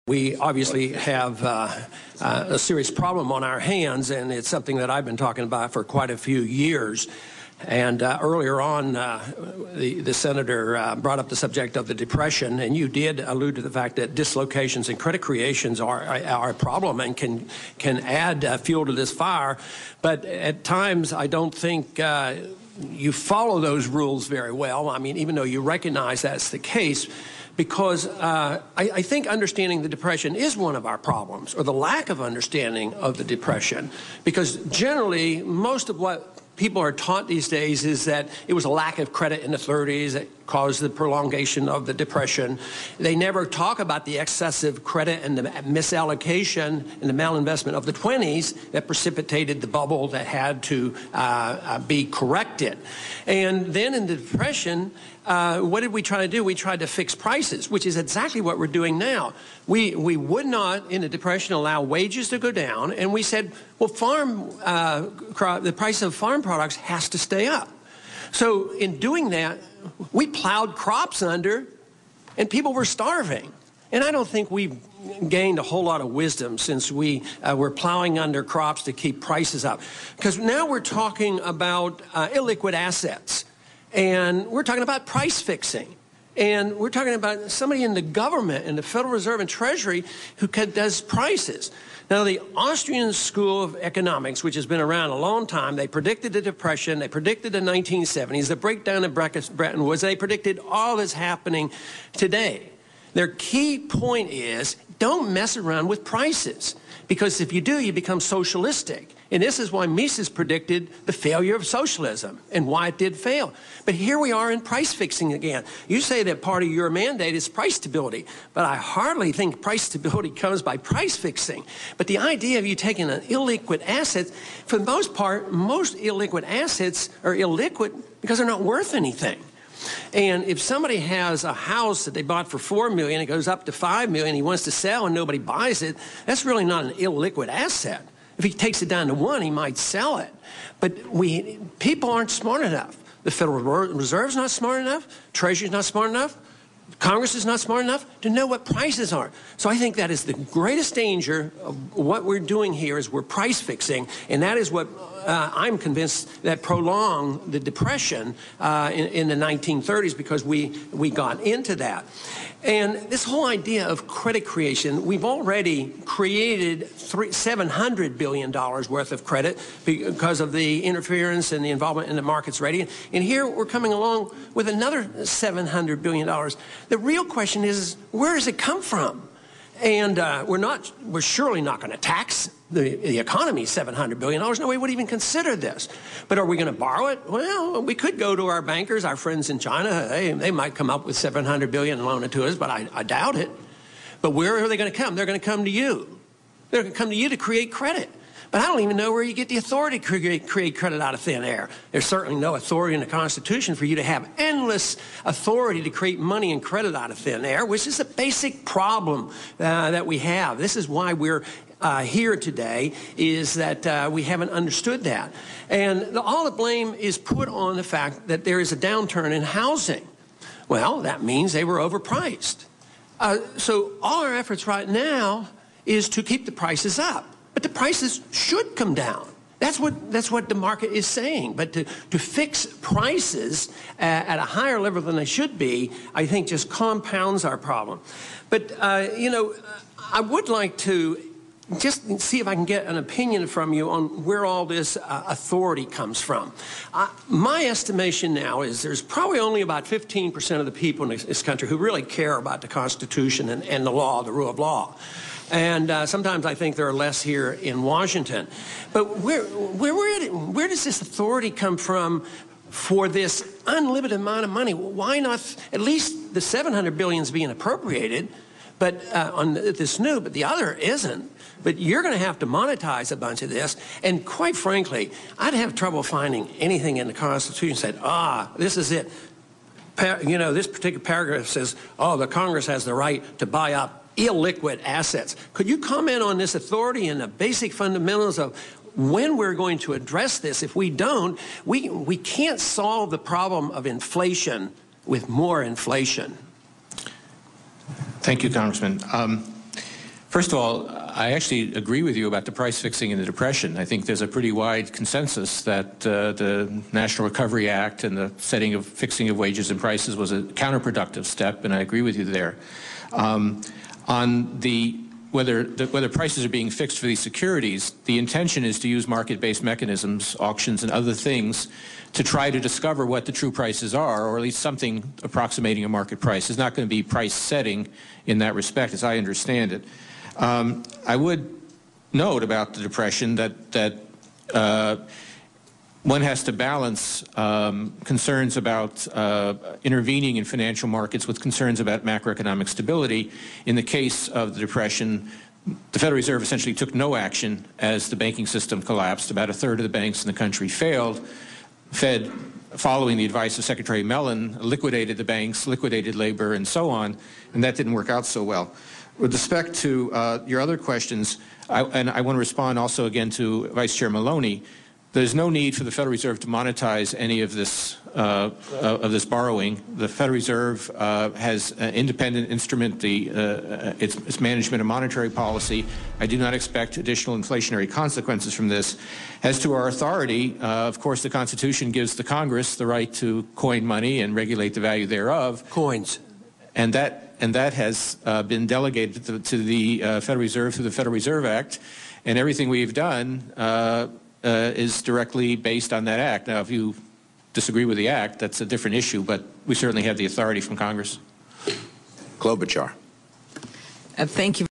We obviously have a serious problem on our hands, and it's something that I've been talking about for quite a few years. And earlier on, the senator brought up the subject of the Depression, and you did allude to the fact that dislocations and credit creations are a problem and can add fuel to this fire. But at times, I don't think you follow those rules very well. I mean, even though you recognize that's the case, because I think understanding the Depression is one of our problems, or the lack of understanding of the Depression, because generally most of what people are taught these days is that it was a lack of credit in the 30s that caused the prolongation of the Depression. They never talk about the excessive credit and the misallocation and the malinvestment of the 20s that precipitated the bubble that had to be corrected. And then in the Depression, what did we try to do? We tried to fix prices, which is exactly what we're doing now. We would not, in the Depression, allow wages to go down, and we said, well, the price of farm products has to stay up. So in doing that, we plowed crops under, and people were starving. And I don't think we've gained a whole lot of wisdom since we were plowing under crops to keep prices up. Because now we're talking about illiquid assets. And we're talking about price fixing. And we're talking about somebody in the government, in the Federal Reserve and Treasury, who does prices. Now, the Austrian School of Economics, which has been around a long time, they predicted the Depression, they predicted the 1970s, the breakdown of Bretton Woods, they predicted all that's happening today. Their key point is, don't mess around with prices, because if you do, you become socialistic. And this is why Mises predicted the failure of socialism and why it did fail. But here we are in price fixing again. You say that part of your mandate is price stability, but I hardly think price stability comes by price fixing. But the idea of you taking an illiquid asset, for the most part, most illiquid assets are illiquid because they're not worth anything. And if somebody has a house that they bought for $4 million, it goes up to $5 million, he wants to sell and nobody buys it, that's really not an illiquid asset. If he takes it down to 1, he might sell it. But people aren't smart enough. The Federal Reserve's not smart enough. Treasury's not smart enough. Congress is not smart enough to know what prices are. So I think that is the greatest danger of what we're doing here is we're price fixing, and that is what I'm convinced that prolonged the Depression in the 1930s, because we got into that. And this whole idea of credit creation, we've already created $700 billion worth of credit because of the interference and the involvement in the markets already. And here we're coming along with another $700 billion. The real question is, where does it come from? And we're surely not going to tax the economy $700 billion. No way would even consider this. But are we going to borrow it? Well, we could go to our bankers, our friends in China. They might come up with $700 billion and loan it to us, but I doubt it. But where are they going to come? They're going to come to you. They're going to come to you to create credit. But I don't even know where you get the authority to create credit out of thin air. There's certainly no authority in the Constitution for you to have endless authority to create money and credit out of thin air, which is a basic problem that we have. This is why we're here today, is that we haven't understood that. And all the blame is put on the fact that there is a downturn in housing. Well, that means they were overpriced. So all our efforts right now is to keep the prices up. But the prices should come down. That's what the market is saying. But to fix prices at a higher level than they should be, I think just compounds our problem. But, you know, I would like to just see if I can get an opinion from you on where all this authority comes from. My estimation now is there's probably only about 15% of the people in this country who really care about the Constitution and the law, the rule of law. And sometimes I think there are less here in Washington. But where does this authority come from for this unlimited amount of money? Why not at least the $700 billion is being appropriated, but on this new, but the other isn't. But you're going to have to monetize a bunch of this. And quite frankly, I'd have trouble finding anything in the Constitution that said, this is it. You know, this particular paragraph says, the Congress has the right to buy up illiquid assets. Could you comment on this authority and the basic fundamentals of when we're going to address this? If we don't, we can't solve the problem of inflation with more inflation. Thank you, Congressman. First of all, I actually agree with you about the price fixing in the Depression. I think there's a pretty wide consensus that the National Recovery Act and the fixing of wages and prices was a counterproductive step, and I agree with you there. On whether prices are being fixed for these securities, the intention is to use market-based mechanisms, auctions and other things, to try to discover what the true prices are, or at least something approximating a market price. It's not going to be price setting in that respect, as I understand it. I would note about the Depression that one has to balance concerns about intervening in financial markets with concerns about macroeconomic stability. In the case of the Depression, the Federal Reserve essentially took no action as the banking system collapsed. About a third of the banks in the country failed. Fed, following the advice of Secretary Mellon, liquidated the banks, liquidated labor, and so on, and that didn't work out so well. With respect to your other questions, and I want to respond also again to Vice Chair Maloney, there's no need for the Federal Reserve to monetize any of this borrowing. The Federal Reserve has an independent instrument, its management of monetary policy. I do not expect additional inflationary consequences from this. As to our authority, of course, the Constitution gives the Congress the right to coin money and regulate the value thereof. Coins. And that has been delegated to the Federal Reserve through the Federal Reserve Act, and everything we've done is directly based on that act. Now, if you disagree with the act, that's a different issue, but we certainly have the authority from Congress. Klobuchar. Thank you.